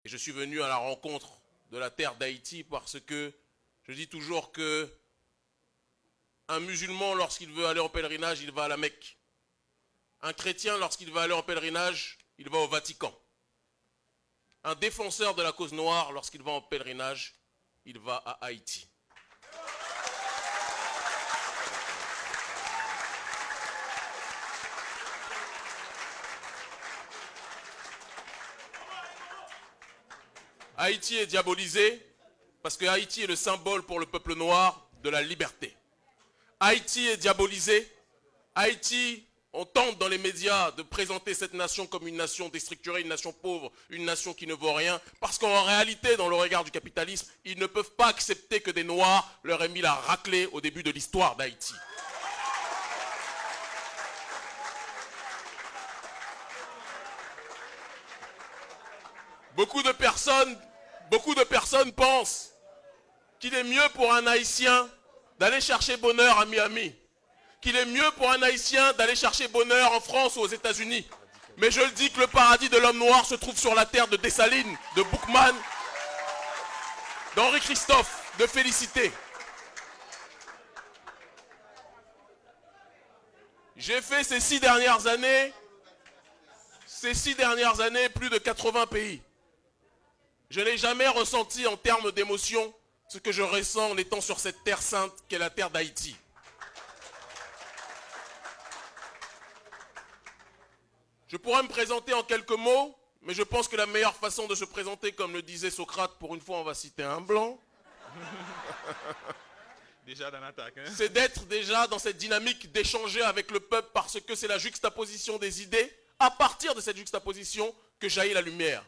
Et je suis venu à la rencontre de la terre d'Haïti parce que je dis toujours que un musulman, lorsqu'il veut aller en pèlerinage, il va à la Mecque. Un chrétien, lorsqu'il veut aller en pèlerinage, il va au Vatican. Un défenseur de la cause noire, lorsqu'il va en pèlerinage, il va à Haïti. Haïti est diabolisé parce que Haïti est le symbole pour le peuple noir de la liberté. Haïti est diabolisé. Haïti, on tente dans les médias de présenter cette nation comme une nation déstructurée, une nation pauvre, une nation qui ne vaut rien. Parce qu'en réalité, dans le regard du capitalisme, ils ne peuvent pas accepter que des Noirs leur aient mis la raclée au début de l'histoire d'Haïti. Beaucoup de personnes pensent qu'il est mieux pour un Haïtien d'aller chercher bonheur à Miami, qu'il est mieux pour un Haïtien d'aller chercher bonheur en France ou aux États-Unis. Mais je le dis que le paradis de l'homme noir se trouve sur la terre de Dessalines, de Boukman, d'Henri Christophe, de Félicité. J'ai fait ces 6 dernières années, plus de 80 pays. Je n'ai jamais ressenti en termes d'émotion ce que je ressens en étant sur cette terre sainte qu'est la terre d'Haïti. Je pourrais me présenter en quelques mots, mais je pense que la meilleure façon de se présenter, comme le disait Socrate, pour une fois on va citer un blanc, Déjà dans l'attaque, hein? C'est d'être déjà dans cette dynamique d'échanger avec le peuple parce que c'est la juxtaposition des idées, à partir de cette juxtaposition que jaillit la lumière.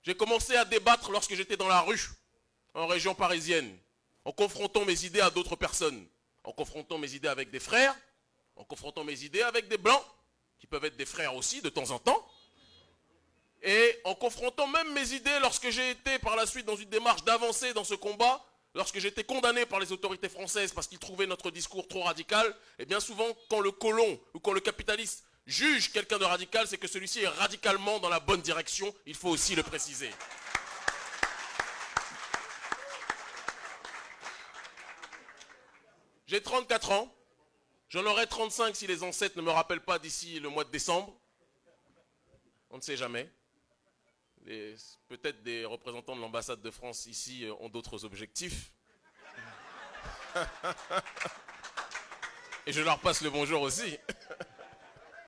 J'ai commencé à débattre lorsque j'étais dans la rue, en région parisienne, en confrontant mes idées à d'autres personnes, en confrontant mes idées avec des frères, en confrontant mes idées avec des blancs, qui peuvent être des frères aussi de temps en temps, et en confrontant même mes idées lorsque j'ai été par la suite dans une démarche d'avancer dans ce combat, lorsque j'ai été condamné par les autorités françaises parce qu'ils trouvaient notre discours trop radical, et bien souvent quand le colon ou quand le capitaliste juge quelqu'un de radical, c'est que celui-ci est radicalement dans la bonne direction, il faut aussi le préciser. J'ai 34 ans, j'en aurai 35 si les ancêtres ne me rappellent pas d'ici le mois de décembre. On ne sait jamais. Peut-être des représentants de l'ambassade de France ici ont d'autres objectifs. Et je leur passe le bonjour aussi.